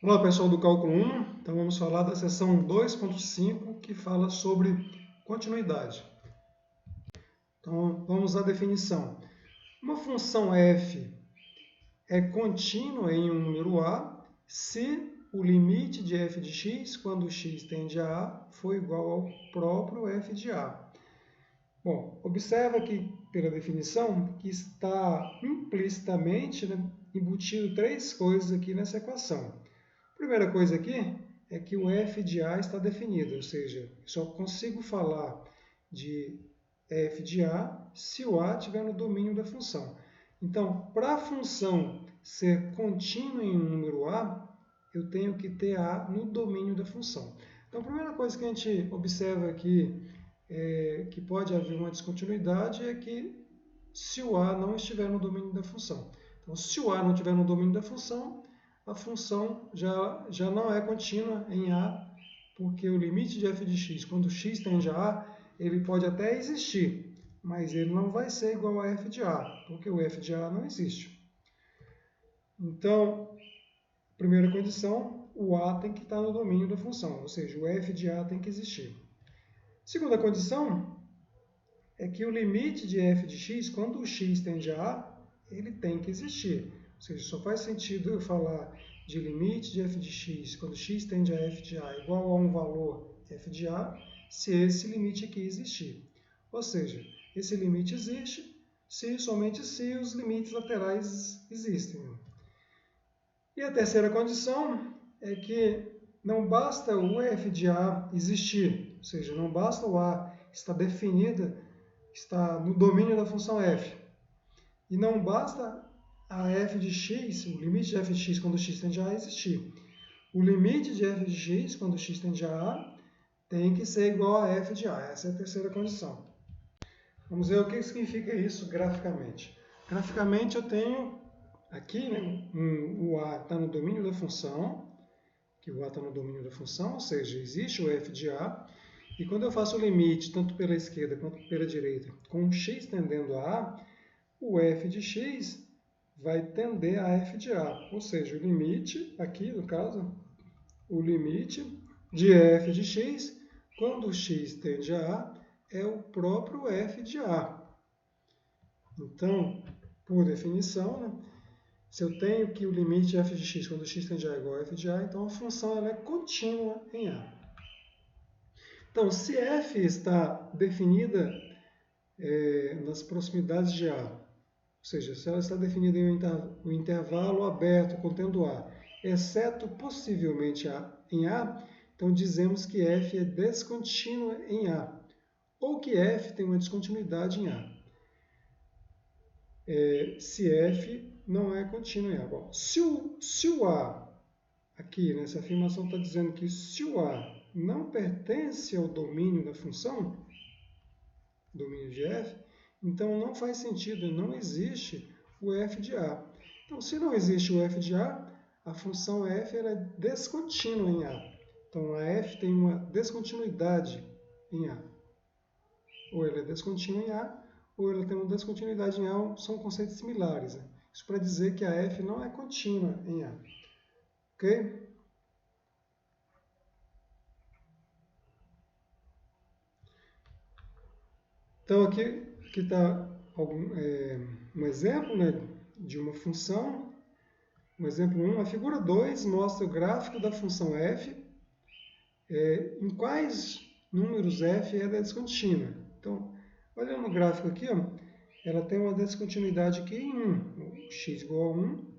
Olá pessoal do Cálculo 1, então vamos falar da seção 2.5 que fala sobre continuidade. Então vamos à definição. Uma função f é contínua em um número a se o limite de f de x, quando x tende a a, for igual ao próprio f de a. Bom, observa que pela definição que está implicitamente embutido três coisas aqui nessa equação. A primeira coisa aqui é que o f de a está definido, ou seja, só consigo falar de f de a se o a estiver no domínio da função. Então, para a função ser contínua em um número a, eu tenho que ter a no domínio da função. Então, a primeira coisa que a gente observa aqui, que pode haver uma descontinuidade, é que se o a não estiver no domínio da função. Então, se o a não estiver no domínio da função, a função já não é contínua em A, porque o limite de f de x, quando x tende a A, ele pode até existir, mas ele não vai ser igual a f de A, porque o f de A não existe. Então, primeira condição, o A tem que estar no domínio da função, ou seja, o f de A tem que existir. Segunda condição é que o limite de f de x, quando o x tende a A, ele tem que existir. Ou seja, só faz sentido eu falar de limite de f de x, quando x tende a f de a igual a um valor f de a, se esse limite aqui existir. Ou seja, esse limite existe se somente se os limites laterais existem. E a terceira condição é que não basta o f de a existir, ou seja, não basta o a estar definida, está no domínio da função f. E não basta a f de x, o limite de f de x quando x tende a existir. O limite de f de x quando x tende a tem que ser igual a f de a. Essa é a terceira condição. Vamos ver o que significa isso graficamente. Graficamente eu tenho aqui, o a está no domínio da função, que o a está no domínio da função, ou seja, existe o f de a, e quando eu faço o limite, tanto pela esquerda quanto pela direita, com x tendendo a a, o f de x vai tender a f de a, ou seja, o limite, aqui no caso, o limite de f de x, quando x tende a a, é o próprio f de a. Então, por definição, se eu tenho que o limite de f de x quando x tende a é igual a f de a, então a função ela é contínua em a. Então, se f está definida nas proximidades de a, ou seja, se ela está definida em um intervalo aberto contendo a, exceto possivelmente em a, então dizemos que f é descontínua em a, ou que f tem uma descontinuidade em a. Se f não é contínuo em a. Bom, se o a, aqui nessa afirmação está dizendo que se o a não pertence ao domínio da função, domínio de f, então não faz sentido, não existe o f de a. Então, se não existe o f de a função f ela é descontínua em a. Então, a f tem uma descontinuidade em a. Ou ela é descontínua em a, ou ela tem uma descontinuidade em a, são conceitos similares. Né? Isso para dizer que a f não é contínua em a. Ok? Então, aqui está um exemplo, né, de uma função. Um exemplo 1, a figura 2 mostra o gráfico da função f, em quais números f é descontínua. Então, olhando no gráfico aqui, ó, ela tem uma descontinuidade aqui em 1. X igual a 1,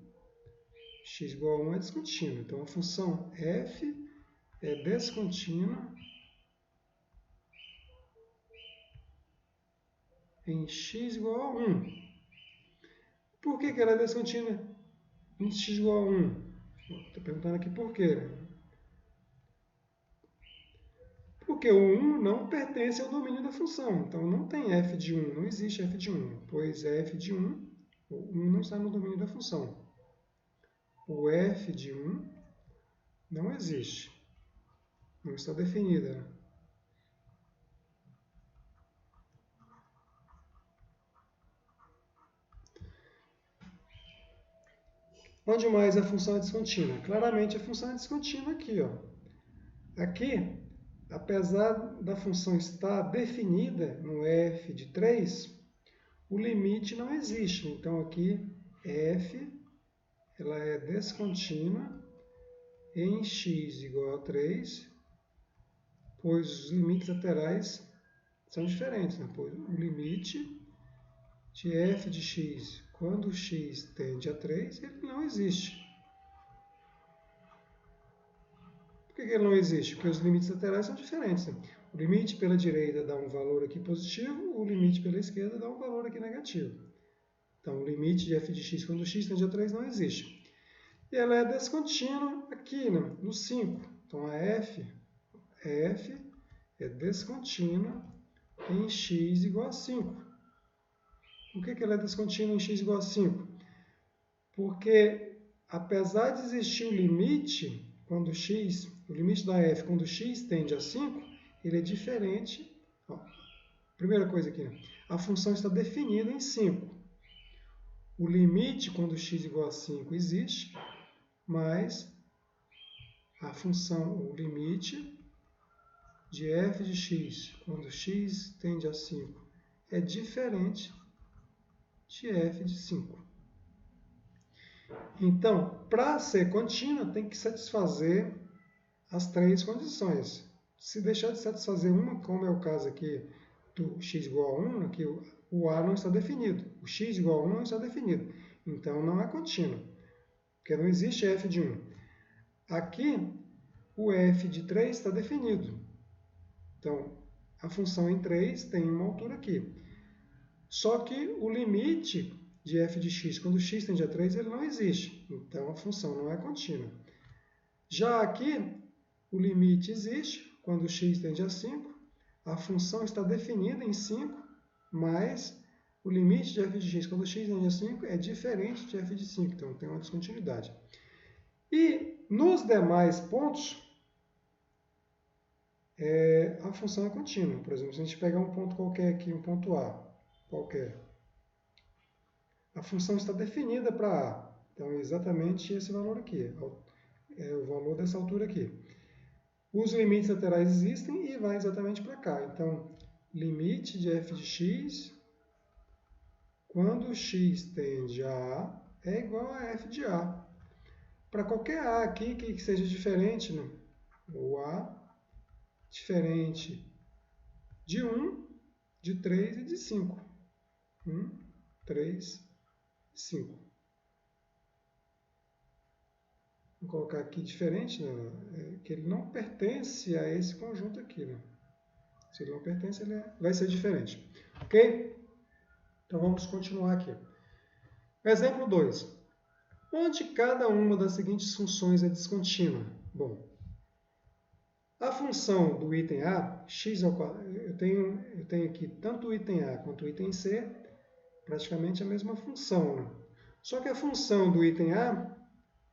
x igual a 1 é descontínua. Então, a função f é descontínua em x igual a 1. Por que ela é descontínua em x igual a 1? Estou perguntando aqui por quê. Porque o 1 não pertence ao domínio da função. Então, não tem f de 1, não existe f de 1, pois f de 1, o 1 não está no domínio da função. O f de 1 não existe, não está definida. Onde mais a função é descontínua? Claramente a função é descontínua aqui, ó. Aqui, apesar da função estar definida no f de 3, o limite não existe. Então aqui f ela é descontínua em x igual a 3, pois os limites laterais são diferentes, né? Pois o limite de f de x quando x tende a 3, ele não existe. Por que ele não existe? Porque os limites laterais são diferentes, né? O limite pela direita dá um valor aqui positivo, o limite pela esquerda dá um valor aqui negativo. Então, o limite de f de x quando x tende a 3 não existe. E ela é descontínua aqui, né, no 5. Então, a f é descontínua em x igual a 5. Por que ela é descontínua em x igual a 5? Porque, apesar de existir o limite quando x, o limite da f quando x tende a 5, ele é diferente. Ó, primeira coisa aqui, né? A função está definida em 5. O limite quando x igual a 5 existe, mas a função, o limite de f de x quando x tende a 5 é diferente de f de 5. Então, para ser contínua, tem que satisfazer as três condições. Se deixar de satisfazer uma, como é o caso aqui do x igual a 1, aqui o a não está definido. O x igual a 1 não está definido. Então, não é contínua, porque não existe f de 1. Aqui, o f de 3 está definido. Então, a função em 3 tem uma altura aqui. Só que o limite de f de x, quando x tende a 3, ele não existe. Então, a função não é contínua. Já aqui, o limite existe quando x tende a 5. A função está definida em 5, mas o limite de f de x quando x tende a 5 é diferente de f de 5. Então, tem uma descontinuidade. E nos demais pontos, a função é contínua. Por exemplo, se a gente pegar um ponto qualquer aqui, um ponto A qualquer, a função está definida para A. Então, é exatamente esse valor aqui. É o valor dessa altura aqui. Os limites laterais existem e vai exatamente para cá. Então, limite de f de x quando x tende a A é igual a f de A. Para qualquer A aqui que seja diferente, né? O A diferente de 1, de 3 e de 5. 1, 3, 5. Vou colocar aqui diferente, né? Que ele não pertence a esse conjunto aqui. Né? Se ele não pertence, ele vai ser diferente. Ok? Então vamos continuar aqui. Exemplo 2. Onde cada uma das seguintes funções é descontínua? Bom, a função do item A, x ao quadrado, eu tenho aqui tanto o item A quanto o item C, praticamente a mesma função. Né? Só que a função do item A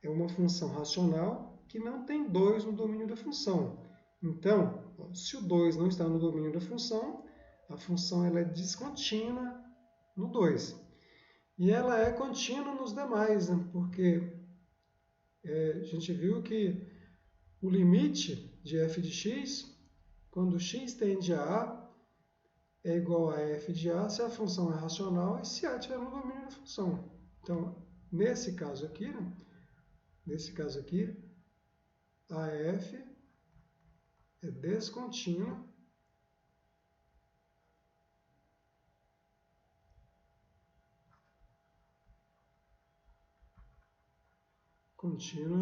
é uma função racional que não tem 2 no domínio da função. Então, se o 2 não está no domínio da função, a função ela é descontínua no 2. E ela é contínua nos demais, né? Porque a gente viu que o limite de f de x, quando x tende a A, é igual a f de A se a função é racional e se A estiver no domínio da função. Então, nesse caso aqui, a f é descontínua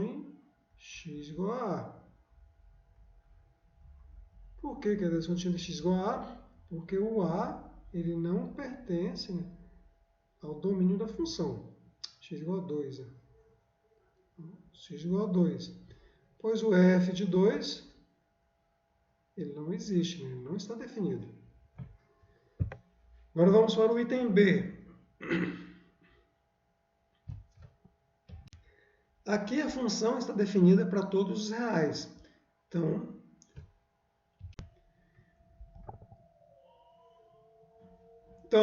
em x igual a A. Por que é descontínua em x igual a A? Porque o A ele não pertence, né, ao domínio da função. X igual a 2. Né? X igual a 2. Pois o f de 2 ele não existe, né? Ele não está definido. Agora vamos para o item B. Aqui a função está definida para todos os reais. Então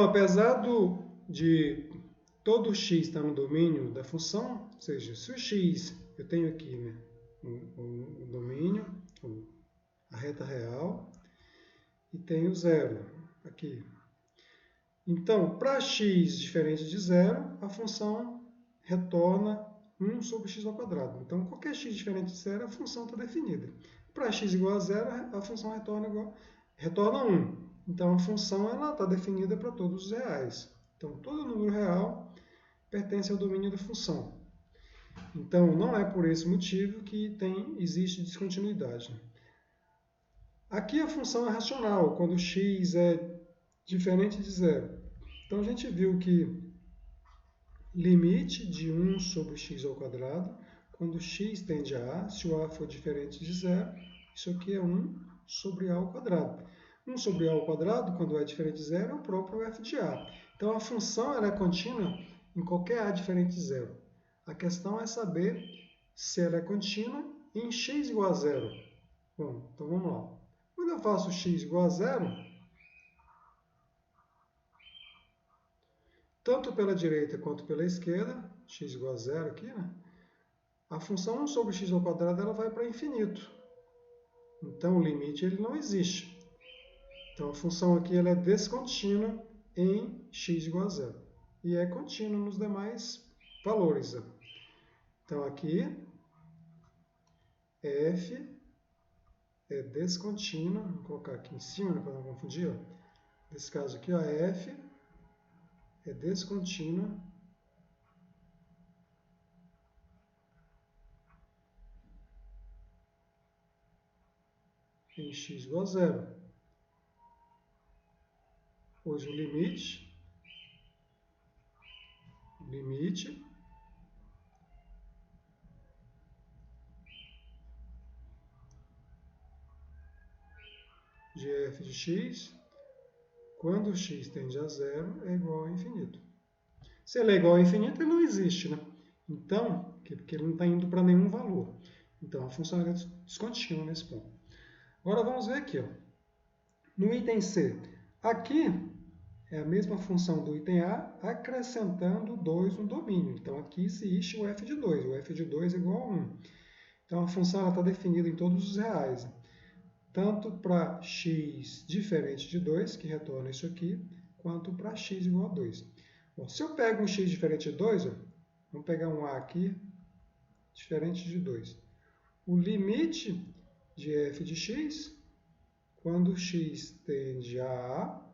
apesar de todo x está no domínio da função, ou seja, se o x, eu tenho aqui, né, o domínio, a reta real, e tenho zero aqui. Então, para x diferente de zero, a função retorna 1 sobre x ao quadrado. Então, qualquer x diferente de zero, a função está definida. Para x igual a zero, a função retorna 1. Então, a função está definida para todos os reais. Então, todo número real pertence ao domínio da função. Então, não é por esse motivo que existe descontinuidade. Aqui a função é racional, quando x é diferente de zero. Então, a gente viu que limite de 1 sobre x ao quadrado, quando x tende a A, se o A for diferente de zero, isso aqui é 1 sobre A ao quadrado. 1 sobre A ao quadrado, quando é diferente de zero, é o próprio f de A. Então, a função ela é contínua em qualquer A diferente de zero. A questão é saber se ela é contínua em x igual a zero. Bom, então vamos lá. Quando eu faço x igual a zero, tanto pela direita quanto pela esquerda, x igual a zero aqui, né? A função 1 sobre x ao quadrado ela vai para infinito. Então, o limite ele não existe. Então, a função aqui ela é descontínua em x igual a zero. E é contínua nos demais valores. Então, aqui, f é descontínua. Vou colocar aqui em cima, né, para não confundir. Ó. Nesse caso aqui, ó, f é descontínua em x igual a zero. Pois o limite de f de x, quando x tende a zero, é igual a infinito. Se ele é igual a infinito, ele não existe, né? Então, porque ele não está indo para nenhum valor. Então, a função é descontínua nesse ponto. Agora, vamos ver aqui. Ó. No item C, aqui é a mesma função do item A, acrescentando 2 no domínio. Então, aqui existe o f de 2. O f de 2 é igual a 1. Então, a função está definida em todos os reais. Tanto para x diferente de 2, que retorna isso aqui, quanto para x igual a 2. Bom, se eu pego um x diferente de 2, ó, vamos pegar um a aqui, diferente de 2. O limite de f de x, quando x tende a A,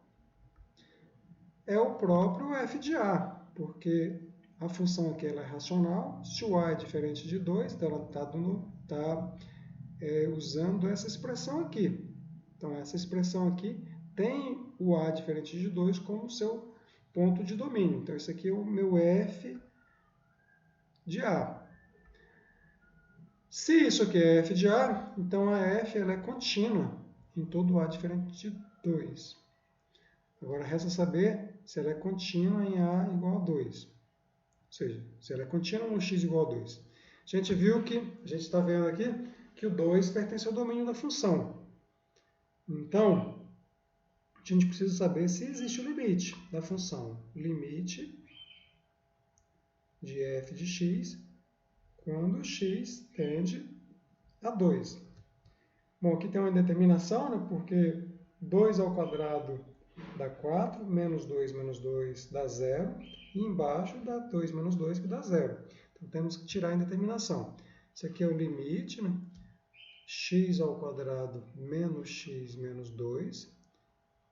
é o próprio f de A, porque a função aqui ela é racional. Se o a é diferente de 2, então ela está usando essa expressão aqui. Então, essa expressão aqui tem o a diferente de 2 como seu ponto de domínio. Então, isso aqui é o meu f de A. Se isso aqui é f de A, então a f ela é contínua em todo a diferente de 2. Agora, resta saber se ela é contínua em a igual a 2. Ou seja, se ela é contínua no x igual a 2. A gente viu que, a gente está vendo aqui, que o 2 pertence ao domínio da função. Então, a gente precisa saber se existe o limite da função. O limite de f de x quando x tende a 2. Bom, aqui tem uma indeterminação, né, porque 2 ao quadrado dá 4, menos 2 dá 0, e embaixo dá 2 menos 2, que dá 0. Então, temos que tirar a indeterminação. Isso aqui é o limite, né? X ao quadrado menos x menos 2,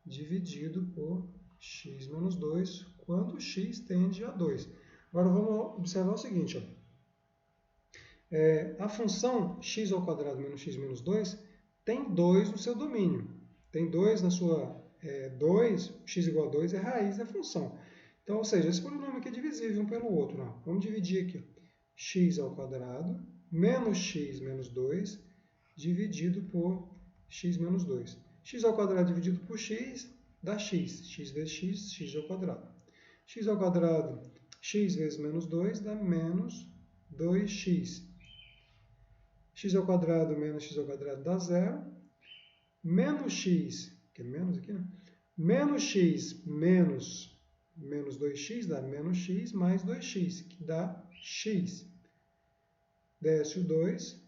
dividido por x menos 2, quando x tende a 2. Agora, vamos observar o seguinte. Ó. A função x ao quadrado menos x menos 2 tem 2 no seu domínio. Tem 2 na sua... 2, x igual a 2 é raiz da função. Então, ou seja, esse polinômio aqui é divisível um pelo outro. Não. Vamos dividir aqui. Ó. X ao quadrado menos x menos 2 dividido por x menos 2. X ao quadrado dividido por x dá x. X vezes x, x ao quadrado. X ao quadrado, x vezes menos 2 dá menos 2x. X ao quadrado menos x ao quadrado dá 0. Menos x, que é menos aqui, né? Menos x menos menos 2x dá menos x mais 2x, que dá x. Desce o 2,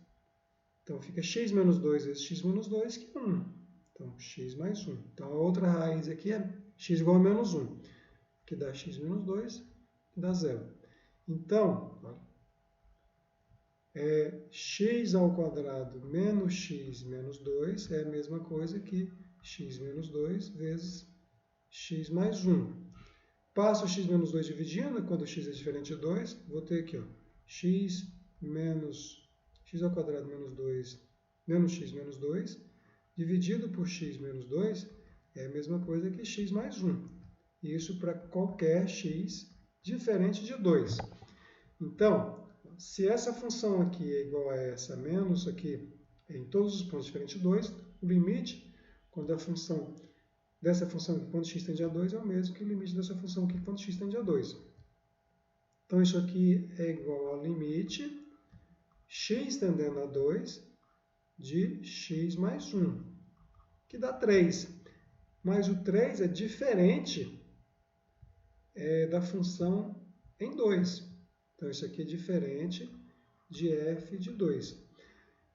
então fica x menos 2 vezes x menos 2, que é 1. Então, x mais 1. Então, a outra raiz aqui é x igual a menos 1, que dá x menos 2, que dá 0. Então, x ao quadrado menos x menos 2 é a mesma coisa que x menos 2 vezes x mais 1. Passo o x menos 2 dividindo, quando x é diferente de 2, vou ter aqui, ó, x ao quadrado menos 2 menos x menos 2, dividido por x menos 2, é a mesma coisa que x mais 1. Isso para qualquer x diferente de 2. Então, se essa função aqui é igual a essa menos aqui em todos os pontos diferentes de 2, o limite quando a função dessa função aqui quando x tende a 2 é o mesmo que o limite dessa função aqui quando x tende a 2. Então, isso aqui é igual ao limite x tendendo a 2 de x mais 1, que dá 3. Mas o 3 é diferente da função em 2. Então, isso aqui é diferente de f de 2.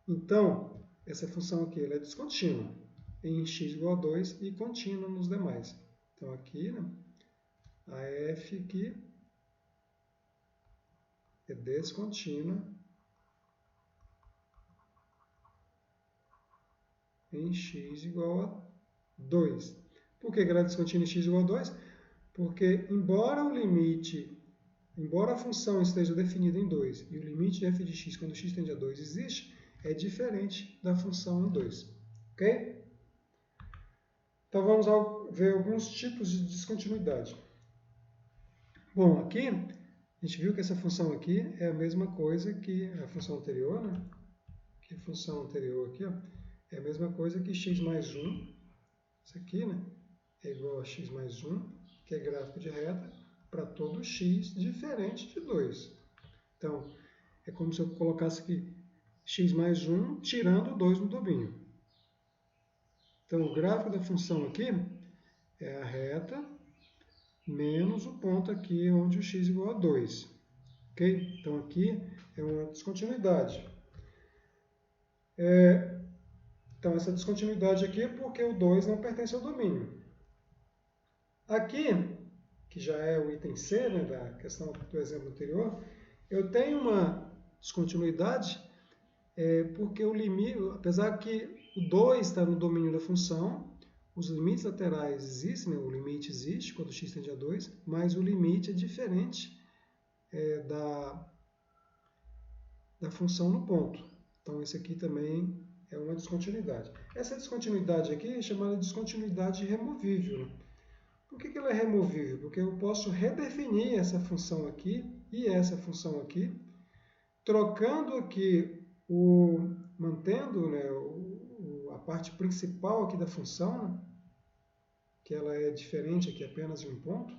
Então, essa função aqui ela é descontínua em x igual a 2 e contínua nos demais. Então, aqui, né, a f aqui é descontínua em x igual a 2. Por que ela é descontínua em x igual a 2? Porque, embora a função esteja definida em 2 e o limite de f de x quando x tende a 2 existe, é diferente da função em 2. Ok? Então, vamos ver alguns tipos de descontinuidade. Bom, aqui a gente viu que essa função aqui é a mesma coisa que a função anterior, né? Que a função anterior aqui, ó, é a mesma coisa que x mais 1. Isso aqui, né? É igual a x mais 1, que é gráfico de reta, para todo x diferente de 2. Então, é como se eu colocasse aqui x mais 1 tirando 2 no domínio. Então, o gráfico da função aqui é a reta menos o ponto aqui onde o x é igual a 2. Ok? Então, aqui é uma descontinuidade. Então, essa descontinuidade aqui é porque o 2 não pertence ao domínio. Aqui, que já é o item C, né, da questão do exemplo anterior, eu tenho uma descontinuidade porque o limite, apesar que o 2 está no domínio da função, os limites laterais existem, né, o limite existe quando x tende a 2, mas o limite é diferente da função no ponto. Então, esse aqui também é uma descontinuidade. Essa descontinuidade aqui é chamada de descontinuidade removível, né? Por que ela é removível? Porque eu posso redefinir essa função aqui e essa função aqui, trocando aqui, mantendo, né, a parte principal aqui da função, né, que ela é diferente aqui apenas de um ponto,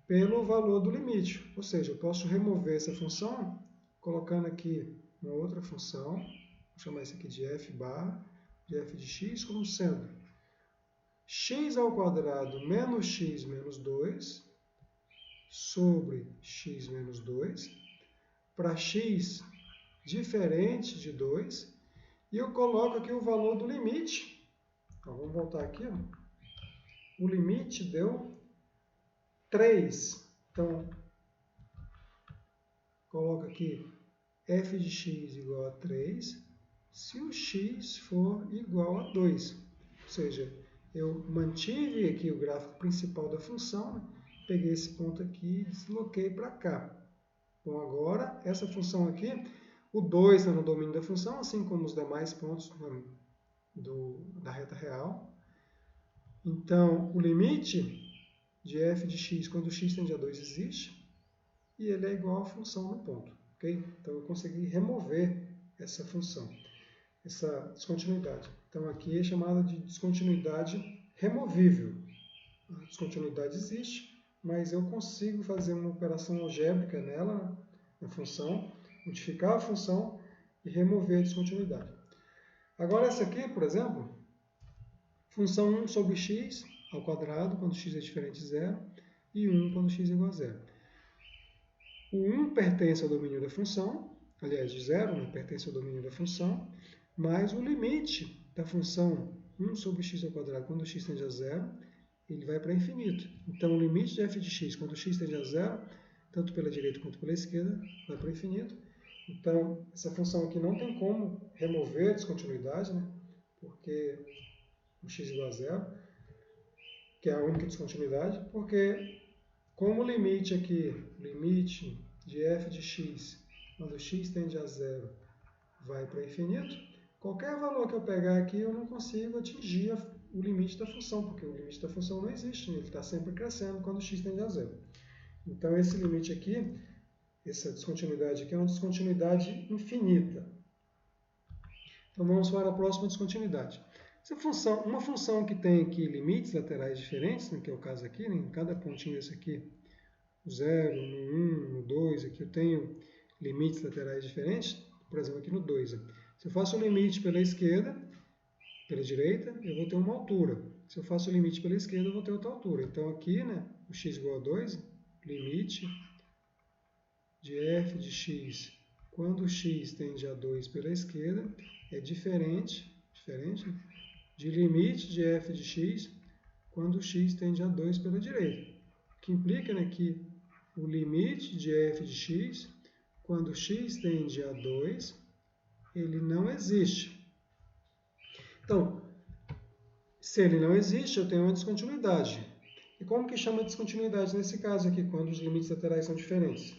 pelo valor do limite. Ou seja, eu posso remover essa função colocando aqui uma outra função, vou chamar isso aqui de f barra, de f de x, como sendo x ao quadrado menos x menos 2 sobre x menos 2 para x diferente de 2 e eu coloco aqui o valor do limite. Então, vamos voltar aqui. Ó. O limite deu 3. Então, coloco aqui f de x igual a 3 se o x for igual a 2. Ou seja, eu mantive aqui o gráfico principal da função, né? Peguei esse ponto aqui e desloquei para cá. Bom, agora, essa função aqui, o 2 está no domínio da função, assim como os demais pontos da reta real. Então, o limite de f de x quando x tende a 2 existe, e ele é igual à função no ponto. Okay? Então, eu consegui remover essa função, essa descontinuidade. Então, aqui é chamada de descontinuidade removível. A descontinuidade existe, mas eu consigo fazer uma operação algébrica nela, na função, modificar a função e remover a descontinuidade. Agora, essa aqui, por exemplo, função 1 sobre x ao quadrado, quando x é diferente de 0, e 1 quando x é igual a 0. O 1 pertence ao domínio da função, aliás, de 0, né, pertence ao domínio da função, mas o limite da função 1 sobre x ao quadrado quando x tende a 0, ele vai para infinito. Então, o limite de f de x quando x tende a 0, tanto pela direita quanto pela esquerda, vai para infinito. Então, essa função aqui não tem como remover a descontinuidade, né? Porque o x igual a 0, que é a única descontinuidade, porque como o limite aqui, limite de f de x, quando x tende a 0, vai para infinito, qualquer valor que eu pegar aqui, eu não consigo atingir o limite da função, porque o limite da função não existe, ele está sempre crescendo quando x tende a 0. Então, esse limite aqui, essa descontinuidade aqui é uma descontinuidade infinita. Então, vamos para a próxima descontinuidade. Uma função que tem aqui limites laterais diferentes, né, que é o caso aqui, né, em cada pontinho desse aqui, no 0, no 1, no 2, aqui eu tenho limites laterais diferentes, por exemplo, aqui no 2. Se eu faço o limite pela esquerda, pela direita, eu vou ter uma altura. Se eu faço o limite pela esquerda, eu vou ter outra altura. Então, aqui, né, o x igual a 2, limite de f de x quando x tende a 2 pela esquerda é diferente de limite de f de x quando x tende a 2 pela direita. O que implica, né, que o limite de f de x quando x tende a 2, ele não existe. Então, se ele não existe, eu tenho uma descontinuidade. E como que chama descontinuidade nesse caso aqui, quando os limites laterais são diferentes?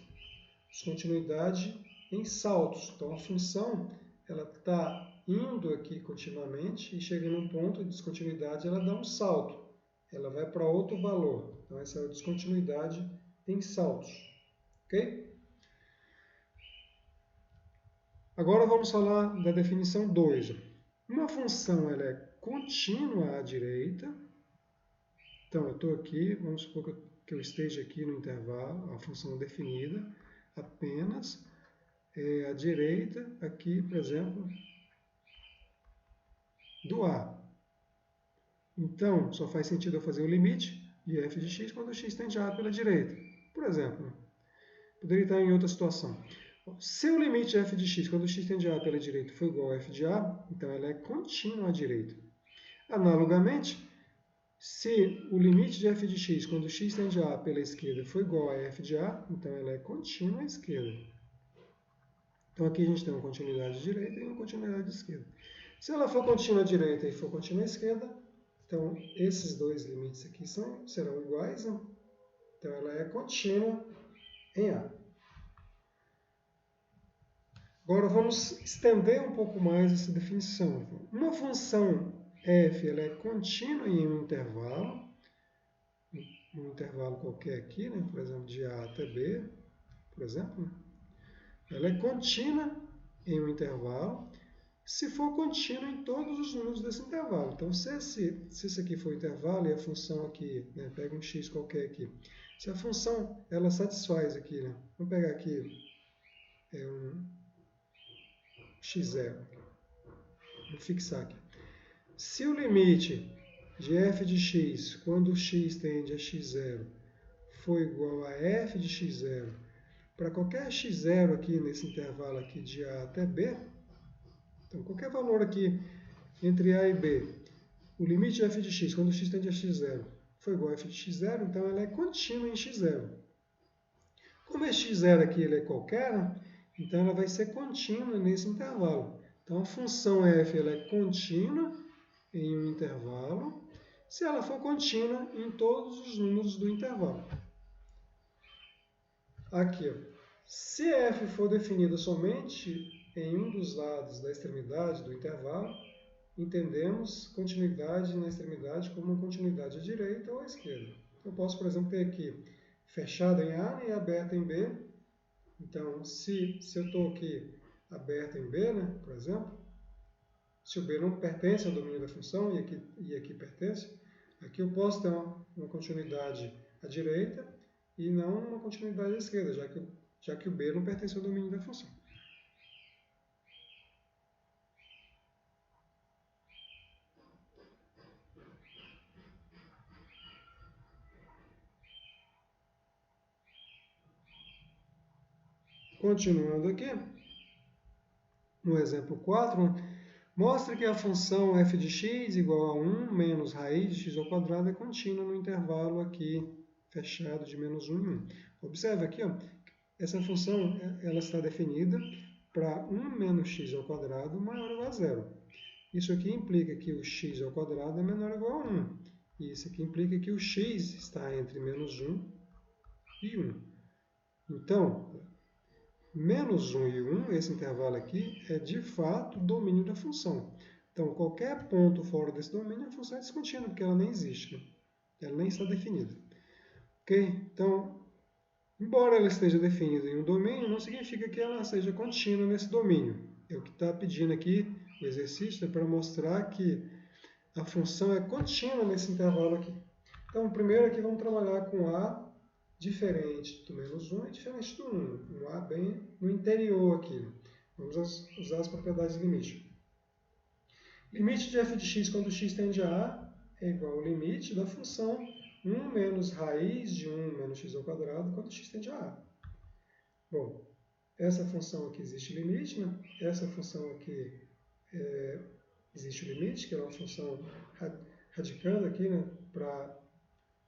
Descontinuidade em saltos. Então, a função ela está indo aqui continuamente e chega num ponto de descontinuidade, ela dá um salto. Ela vai para outro valor. Então, essa é a descontinuidade em saltos. Ok? Agora vamos falar da definição 2. Uma função ela é contínua à direita. Então, eu estou aqui, vamos supor que eu esteja aqui no intervalo, a função definida, apenas à direita, aqui, por exemplo, do A. Então, só faz sentido eu fazer o limite de f de x quando x tende a pela direita. Por exemplo, poderia estar em outra situação. Se o limite de f de x quando x tende a pela direita for igual a f de a, então ela é contínua à direita. Analogamente, se o limite de f de x quando x tende a pela esquerda for igual a f de a, então ela é contínua à esquerda. Então aqui a gente tem uma continuidade direita e uma continuidade esquerda. Se ela for contínua à direita e for contínua à esquerda, então esses dois limites aqui serão iguais, né? Então ela é contínua em A. Agora vamos estender um pouco mais essa definição. Uma função f ela é contínua em um intervalo qualquer aqui, né? Por exemplo, de A até B, por exemplo. Ela é contínua em um intervalo se for contínua em todos os números desse intervalo. Então, se esse aqui for o intervalo e a função aqui, né, pega um x qualquer aqui, se a função ela satisfaz aqui, né, vamos pegar aqui um x0, vou fixar aqui. Se o limite de f de x quando x tende a x0 for igual a f de x0 para qualquer x0 aqui nesse intervalo aqui de A até B, então qualquer valor aqui entre A e B, o limite de f de x quando x tende a x0 for igual a f de x0, então ela é contínua em x0. Como esse x0 aqui ele é qualquer, então ela vai ser contínua nesse intervalo. Então a função f ela é contínua em um intervalo, se ela for contínua em todos os números do intervalo. Aqui, se f for definida somente em um dos lados da extremidade do intervalo, entendemos continuidade na extremidade como uma continuidade à direita ou à esquerda. Eu posso, por exemplo, ter aqui fechada em A e aberta em B. Então, se eu estou aqui aberta em B, né, por exemplo, se o B não pertence ao domínio da função e aqui pertence, aqui eu posso ter uma continuidade à direita e não uma continuidade à esquerda, já que o B não pertence ao domínio da função. Continuando aqui, no exemplo 4, mostra que a função f de x igual a 1 menos raiz de x ao quadrado é contínua no intervalo aqui fechado de menos 1 e 1. Observe aqui, ó, essa função ela está definida para 1 menos x ao quadrado maior ou igual a zero. Isso aqui implica que o x ao quadrado é menor ou igual a 1. E isso aqui implica que o x está entre menos 1 e 1. Então, menos 1 e 1, esse intervalo aqui, é de fato o domínio da função. Então, qualquer ponto fora desse domínio, a função é descontínua, porque ela nem existe, né? Ela nem está definida. Ok? Então, embora ela esteja definida em um domínio, não significa que ela seja contínua nesse domínio. É o que está pedindo aqui, o exercício, é para mostrar que a função é contínua nesse intervalo aqui. Então, primeiro aqui vamos trabalhar com A diferente do menos 1 e diferente do 1. Um A bem no interior aqui. Vamos usar as propriedades de limite. Limite de f de x quando x tende a A é igual ao limite da função 1 menos raiz de 1 menos x ao quadrado quando x tende a A. Bom, essa função aqui existe limite, né? Essa função aqui existe o limite, que é uma função radicando aqui, né? Para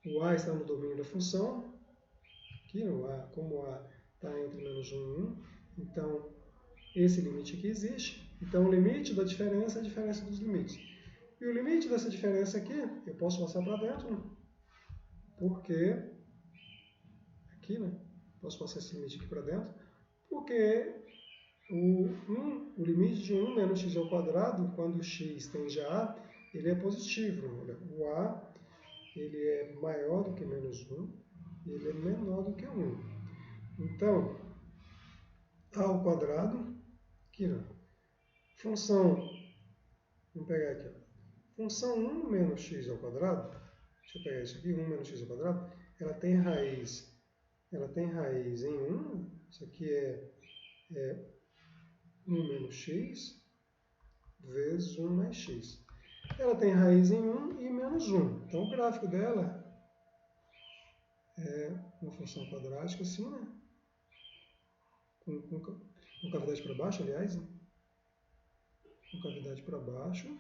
o A estar no domínio da função. Aqui, no A, como o A está entre menos 1 e 1, então esse limite aqui existe. Então o limite da diferença é a diferença dos limites. E o limite dessa diferença aqui, eu posso passar para dentro, né? Porque, aqui, né? Posso passar esse limite aqui para dentro, porque o limite de 1 menos x ao quadrado, quando x tende a A, ele é positivo. Olha, o A ele é maior do que menos 1 e ele é menor do que 1. Então, A ao quadrado, aqui, ó, função, vamos pegar aqui, ó, função 1 menos x ao quadrado, deixa eu pegar isso aqui, 1 menos x ao quadrado, ela tem raiz em 1, isso aqui é 1 menos x vezes 1 mais x. Ela tem raiz em 1 e menos 1. Então, o gráfico dela é uma função quadrática assim, né? Com cavidade para baixo, aliás, né? Com cavidade para baixo,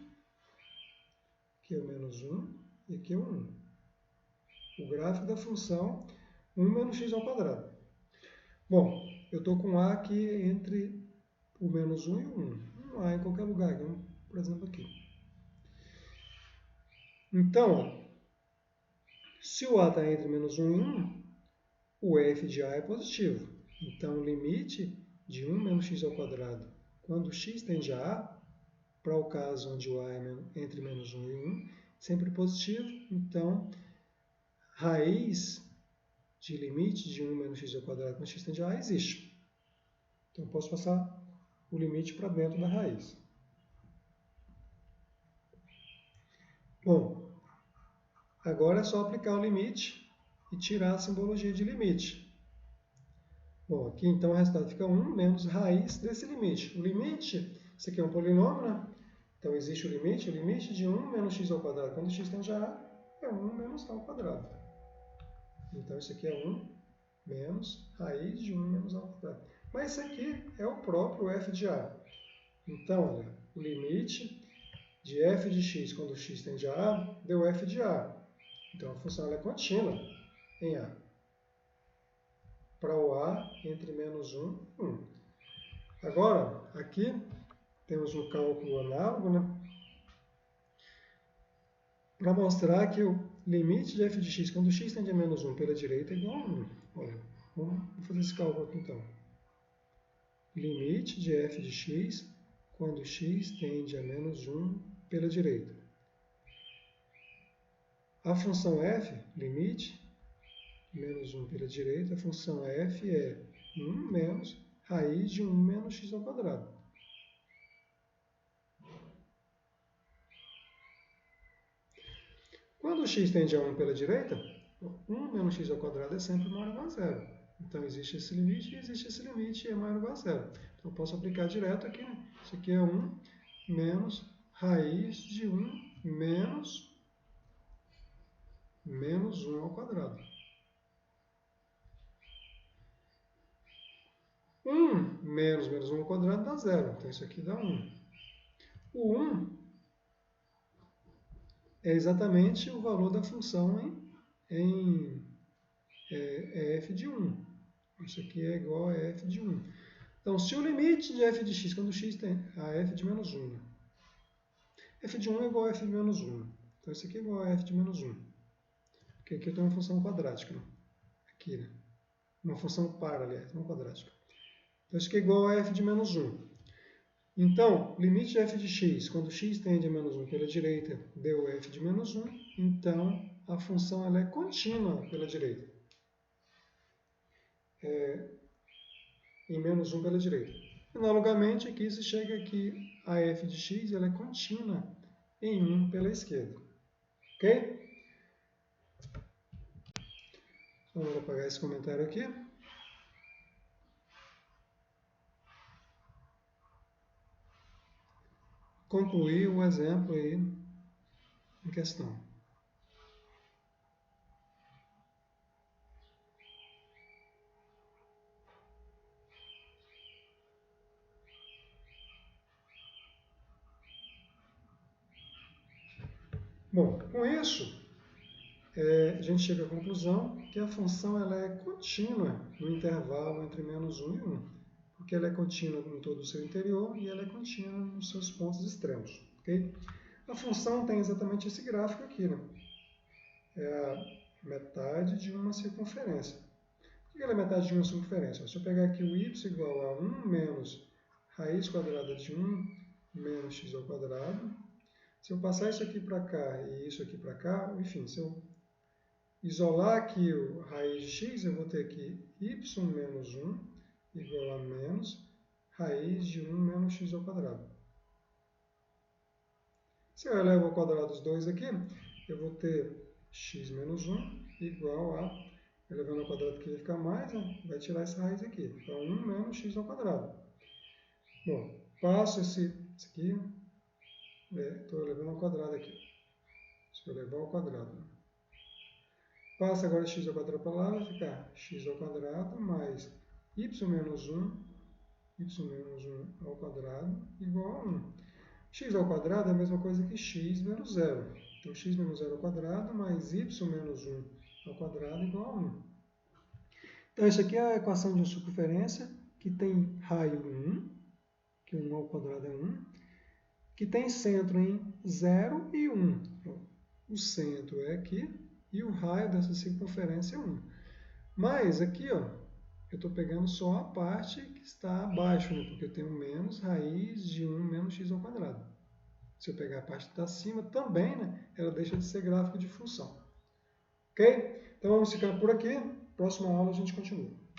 que é o menos 1 e aqui é o 1. O gráfico da função 1 menos x ao quadrado. Bom, eu estou com A aqui entre o menos 1 e o 1. Um A em qualquer lugar, então, por exemplo, aqui. Então, se o A está entre menos 1 e 1, o f de A é positivo. Então, o limite de 1 menos x ao quadrado, quando x tende a A, para o caso onde o A é entre menos 1 e 1, sempre positivo. Então, raiz de limite de 1 menos x ao quadrado quando x tende a A existe. Então, eu posso passar o limite para dentro da raiz. Bom, agora é só aplicar o limite e tirar a simbologia de limite. Bom, aqui então o resultado fica 1 menos raiz desse limite. O limite, isso aqui é um polinômio, né? Então existe o limite de 1 menos x ao quadrado quando x tende a A é 1 menos A ao quadrado. Então isso aqui é 1 menos raiz de 1 menos A ao quadrado. Mas isso aqui é o próprio f de A. Então, olha, o limite de f de x quando x tende a A deu f de A. Então a função é contínua em A. Para o A entre menos 1 e 1. Agora, aqui temos um cálculo análogo, né? Para mostrar que o limite de f de x quando x tende a menos 1 pela direita é igual a 1. Olha, vamos fazer esse cálculo aqui então. Limite de f de x quando x tende a menos 1 pela direita. A função f, limite, menos 1 pela direita, a função f é 1 menos raiz de 1 menos x ao quadrado. Quando x tende a 1 pela direita, 1 menos x ao quadrado é sempre maior ou igual a zero. Então existe esse limite e existe esse limite e é maior ou igual a zero. Então eu posso aplicar direto aqui, né? Isso aqui é 1 menos raiz de 1 menos 1 ao quadrado. 1 menos 1 ao quadrado dá 0. Então, isso aqui dá 1. O 1 é exatamente o valor da função em f de 1. Isso aqui é igual a f de 1. Então, se o limite de f de x, quando x tem a f de menos 1, né? F de 1 é igual a f de menos 1. Então, isso aqui é igual a f de menos 1. Porque aqui eu tenho uma função quadrática. Né? Aqui, né? Uma função par, aliás, não quadrática. Então, isso aqui é igual a f de menos 1. Então, limite de f de x, quando x tende a menos 1 pela direita, deu f de menos 1. Então, a função ela é contínua pela direita. Em menos 1 pela direita. Analogamente, aqui se chega que a f de x ela é contínua em 1 pela esquerda. Ok? Vamos apagar esse comentário aqui. Concluir o exemplo aí em questão. Bom, com isso, a gente chega à conclusão que a função ela é contínua no intervalo entre menos 1 e 1, porque ela é contínua em todo o seu interior e ela é contínua nos seus pontos extremos. Okay? A função tem exatamente esse gráfico aqui, né? É a metade de uma circunferência. Por que ela é metade de uma circunferência? Se eu pegar aqui o y igual a 1 menos raiz quadrada de 1 menos x ao quadrado, se eu passar isso aqui para cá e isso aqui para cá, enfim, se eu isolar aqui o raiz de x, eu vou ter aqui y menos 1 igual a menos raiz de 1 menos x ao quadrado. Se eu elevo ao quadrado os dois aqui, eu vou ter x menos 1 igual a, elevando ao quadrado aqui vai ficar mais, né? Vai tirar essa raiz aqui. Então, 1 menos x ao quadrado. Bom, passo esse aqui, estou elevando ao quadrado aqui. Se eu levar ao quadrado. Passa agora x ao quadrado para lá, vai ficar x ao quadrado mais y menos 1 ao quadrado igual a 1. X ao quadrado é a mesma coisa que x menos 0. Então, x menos 0 ao quadrado mais y menos 1 ao quadrado igual a 1. Então, isso aqui é a equação de uma circunferência que tem raio 1, que 1 ao quadrado é 1, que tem centro em 0 e 1. O centro é aqui e o raio dessa circunferência é 1. Mas aqui, ó, eu estou pegando só a parte que está abaixo, né? Porque eu tenho menos raiz de 1 menos x ao quadrado. Se eu pegar a parte que está acima, também, né, ela deixa de ser gráfico de função. Ok? Então vamos ficar por aqui. Próxima aula a gente continua.